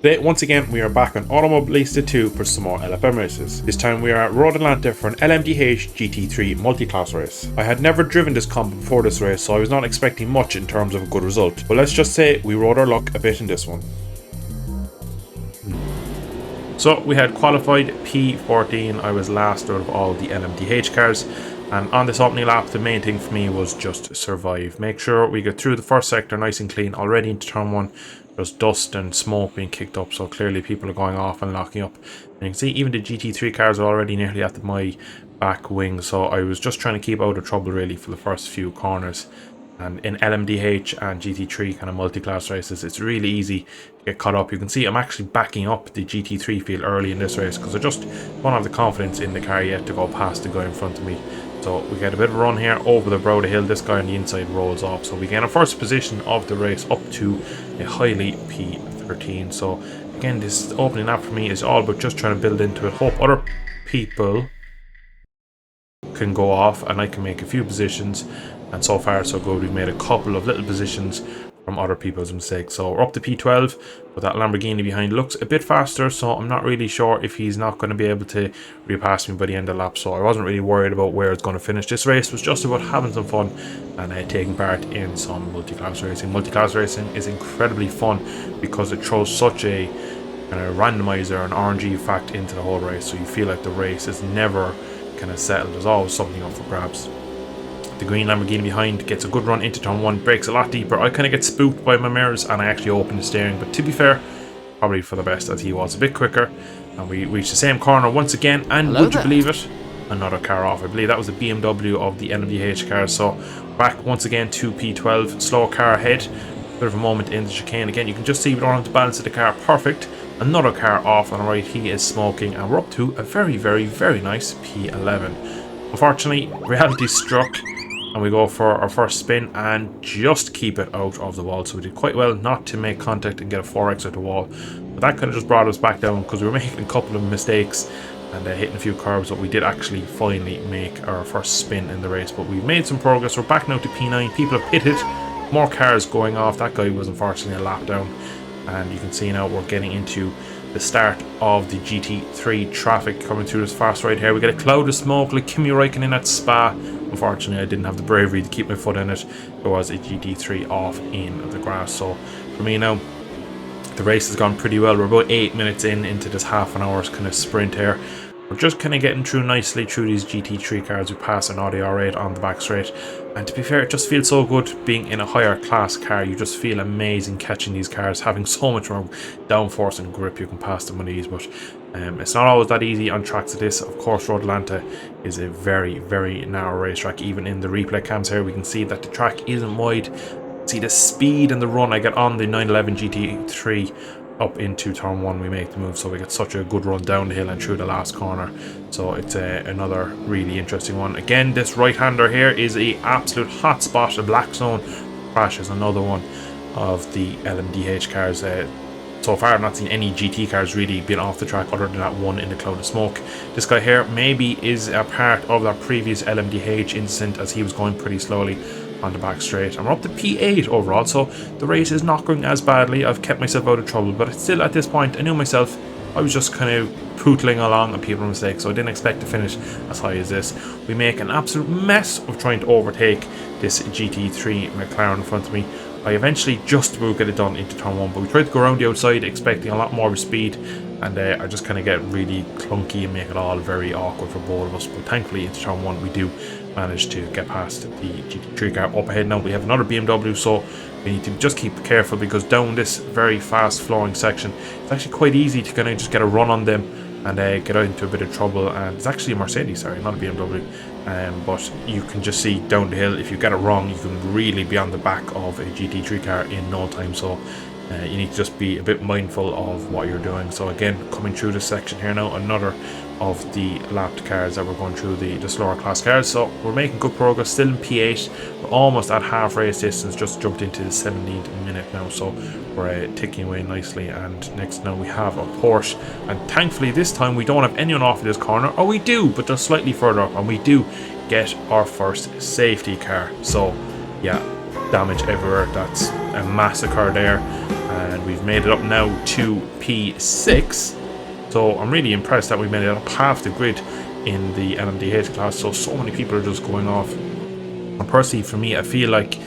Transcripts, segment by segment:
Today, once again, we are back on Automobilista 2 for some more LFM races. This time we are at Road Atlanta for an LMDH GT3 multi-class race. I had never driven this comp before this race, so I was not expecting much in terms of a good result. But let's just say we rode our luck a bit in this one. So we had qualified P14. I was last out of all the LMDH cars. And on this opening lap, the main thing for me was just survive. Make sure we get through the first sector nice and clean. Already into turn 1, there's dust and smoke being kicked up, so clearly people are going off and locking up. And you can see even the GT3 cars are already nearly at my back wing, so I was just trying to keep out of trouble really for the first few corners. And in LMDH and GT3 kind of multi-class races, it's really easy to get caught up. You can see I'm actually backing up the GT3 field early in this race because I just don't have the confidence in the car yet to go past the guy in front of me. So we get a bit of a run here over the brow of the hill. This guy on the inside rolls off. So we get a first position of the race up to a highly P13. So again, this opening lap for me is all about just trying to build into it. Hope other people can go off and I can make a few positions. And so far so good. We've made a couple of little positions from other people's mistakes. So we're up to P12, but that Lamborghini behind looks a bit faster, so I'm not really sure if he's not going to be able to repass me by the end of the lap. So I wasn't really worried about where it's going to finish. This race was just about having some fun and taking part in some multi-class racing. Multi-class racing is incredibly fun because it throws such a kind of randomizer and RNG fact into the whole race, so you feel like the race is never kind of settled. There's always something up for grabs. The green Lamborghini behind gets a good run into turn 1, breaks a lot deeper. I kind of get spooked by my mirrors and I actually open the steering, but to be fair, probably for the best as he was a bit quicker. And we reach the same corner once again, and would you believe it? Another car off. I believe that was the BMW of the NVIDIA cars. So back once again to P12, slow car ahead. Bit of a moment in the chicane again. You can just see we don't have the balance of the car perfect. Another car off on the right, he is smoking, and we're up to a very, very, very nice P11. Unfortunately, reality struck. And we go for our first spin and just keep it out of the wall. So we did quite well not to make contact and get a 4x out the wall. But that kind of just brought us back down because we were making a couple of mistakes and hitting a few curves. But we did actually finally make our first spin in the race. But we've made some progress. We're back now to P9. People have pitted. More cars going off. That guy was unfortunately a lap down. And you can see now we're getting into the start of the GT3 traffic coming through this fast right here. We get a cloud of smoke like Kimi Räikkönen at Spa. Unfortunately, I didn't have the bravery to keep my foot in it. There was a GT3 off in the grass. So for me now, the race has gone pretty well. We're about 8 minutes into this half an hour's kind of sprint here. We're just kind of getting through nicely through these GT3 cars. We pass an Audi R8 on the back straight. And to be fair, it just feels so good being in a higher class car. You just feel amazing catching these cars, having so much more downforce and grip. You can pass them with ease, but it's not always that easy on tracks like this. Of course, Road Atlanta is a very, very narrow racetrack. Even in the replay cams here, we can see that the track isn't wide. See the speed and the run I get on the 911 GT3 up into turn 1. We make the move, so we get such a good run down the hill and through the last corner. So it's another really interesting one. Again, this right-hander here is a absolute hot spot. A black zone crash is another one of the LMDH cars. So far I've not seen any GT cars really being off the track other than that one in the cloud of smoke. This guy here maybe is a part of that previous LMDH incident as he was going pretty slowly on the back straight, and we're up to P8 overall, so the race is not going as badly. I've kept myself out of trouble, but still at this point I knew myself I was just kind of pootling along on people's mistakes, so I didn't expect to finish as high as this. We make an absolute mess of trying to overtake this GT3 McLaren in front of me. I eventually just about get it done into turn 1, but we tried to go around the outside expecting a lot more speed, and I just kind of get really clunky and make it all very awkward for both of us. But thankfully into turn 1 we do manage to get past the GT3 car. Up ahead now we have another BMW, so we need to just keep careful because down this very fast flowing section it's actually quite easy to kind of just get a run on them and get out into a bit of trouble. And it's actually a Mercedes, sorry, not a BMW. But you can just see down the hill, if you get it wrong, you can really be on the back of a GT3 car in no time. So you need to just be a bit mindful of what you're doing. So again, coming through this section here now, another of the lapped cars that we're going through, the slower class cars. So we're making good progress, still in P8. We're almost at half race distance, just jumped into the 17th minute now, so we're ticking away nicely. And next now we have a Porsche, and thankfully this time we don't have anyone off of this corner, or we do, but they're slightly further up, and we do get our first safety car. So yeah, damage everywhere, that's a massacre there. and we've made it up now to P6. So I'm really impressed that we made it up half the grid in the LMDH class. So many people are just going off. And personally, for me, I feel like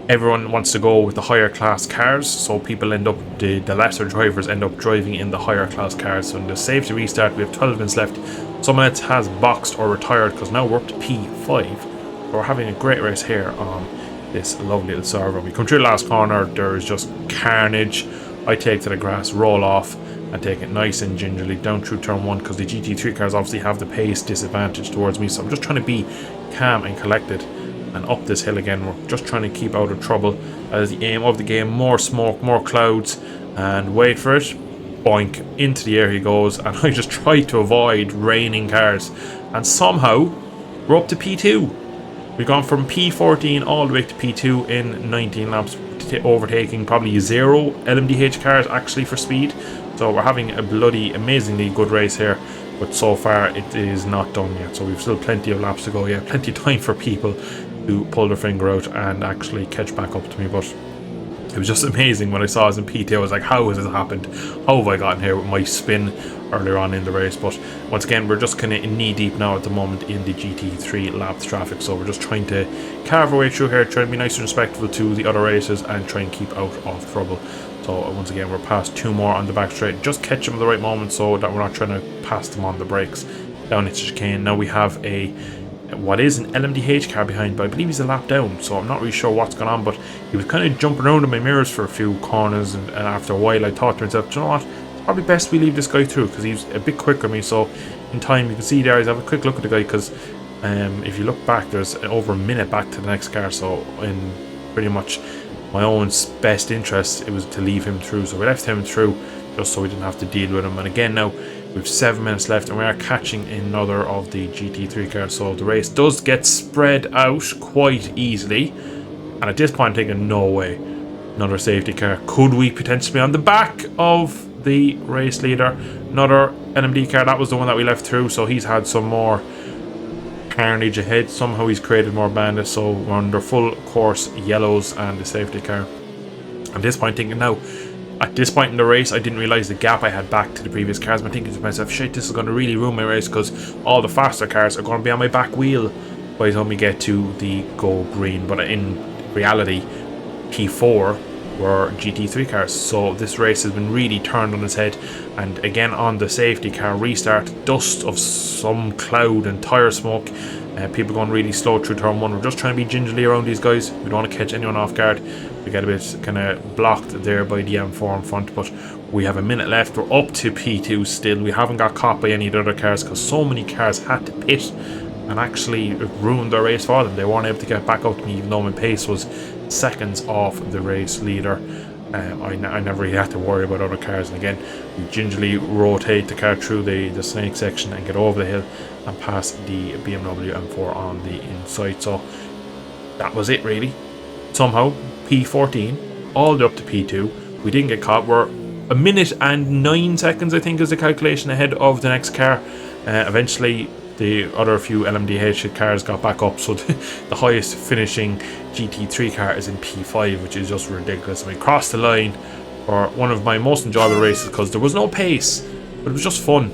everyone wants to go with the higher class cars, so people end up, the lesser drivers end up driving in the higher class cars. So in the safety restart, we have 12 minutes left. Someone else has boxed or retired because now we're up to P5. So we're having a great race here on this lovely little server. We come through the last corner, there is just carnage. I take to the grass, roll off, and take it nice and gingerly down through turn 1 because the GT3 cars obviously have the pace disadvantage towards me. So I'm just trying to be calm and collected. And up this hill again, we're just trying to keep out of trouble. That is the aim of the game. More smoke, more clouds, and wait for it. Boink, into the air he goes. And I just try to avoid raining cars. And somehow, we're up to P2. We've gone from P14 all the way to P2 in 19 laps, overtaking probably 0 LMDH cars actually for speed. So we're having a bloody amazingly good race here. But so far it is not done yet. So we've still plenty of laps to go. Yeah, plenty of time for people to pull their finger out and actually catch back up to me. But it was just amazing when I saw us in P2. I was like, how has this happened? How have I gotten here with my spin earlier on in the race? But once again, we're just kind of knee deep now at the moment in the GT3 laps traffic. So we're just trying to carve our way through here, trying to be nice and respectful to the other races and try and keep out of trouble. So once again, we're past 2 more on the back straight. Just catch them at the right moment so that we're not trying to pass them on the brakes down into chicane. Now we have what is an LMDH car behind, but I believe he's a lap down, so I'm not really sure what's going on. But he was kind of jumping around in my mirrors for a few corners, and after a while I thought to myself, do you know what, it's probably best we leave this guy through because he's a bit quicker than me. So in time, you can see there, I have a quick look at the guy because if you look back, there's over a minute back to the next car. So in pretty much my own best interest, it was to leave him through. So we left him through just so we didn't have to deal with him. And again, now we have 7 minutes left and we are catching another of the GT3 cars. So the race does get spread out quite easily. And at this point, I'm thinking, no way, another safety car. Could we potentially be on the back of the race leader? Another NMD car, that was the one that we left through. So he's had some more carnage ahead. Somehow he's created more bandits. So we're under full course yellows and the safety car. At this point, thinking now, at this point in the race, I didn't realise the gap I had back to the previous cars. I'm thinking to myself, shit, this is going to really ruin my race because all the faster cars are going to be on my back wheel by the time we get to the go green. But in reality, P4 were GT3 cars. So this race has been really turned on its head. And again, on the safety car restart, dust of some cloud and tyre smoke. People going really slow through turn 1. We're just trying to be gingerly around these guys. We don't want to catch anyone off guard. We get a bit kind of blocked there by the M4 in front, but we have a minute left. We're up to P2 still. We haven't got caught by any of the other cars because so many cars had to pit and actually ruined their race for them. They weren't able to get back up to me even though my pace was seconds off the race leader. I never really had to worry about other cars. And again, we gingerly rotate the car through the snake section and get over the hill and pass the BMW M4 on the inside. So that was it really. Somehow P14 all the way up to P2. We didn't get caught. We're a minute and 9 seconds I think is the calculation ahead of the next car. Eventually the other few LMDH cars got back up, so the highest finishing GT3 car is in P5, which is just ridiculous. And we crossed the line for one of my most enjoyable races because there was no pace, but it was just fun.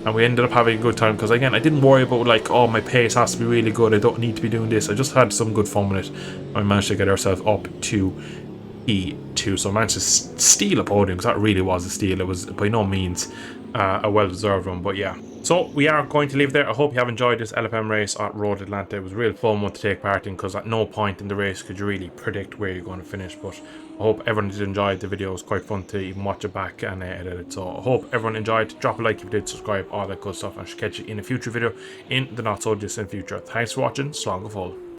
And we ended up having a good time because, again, I didn't worry about like, oh, my pace has to be really good, I don't need to be doing this. I just had some good fun with it. And we managed to get ourselves up to P2. So I managed to steal a podium because that really was a steal. It was by no means a well-deserved one, but yeah. So we are going to leave there. I hope you have enjoyed this LFM race at Road Atlanta. It was a real fun one to take part in because at no point in the race could you really predict where you're going to finish. But I hope everyone did enjoy the video. It was quite fun to even watch it back and edit it. So I hope everyone enjoyed. Drop a like if you did, subscribe, all that good stuff. And I should catch you in a future video in the not so distant future. Thanks for watching. Slán go fóill.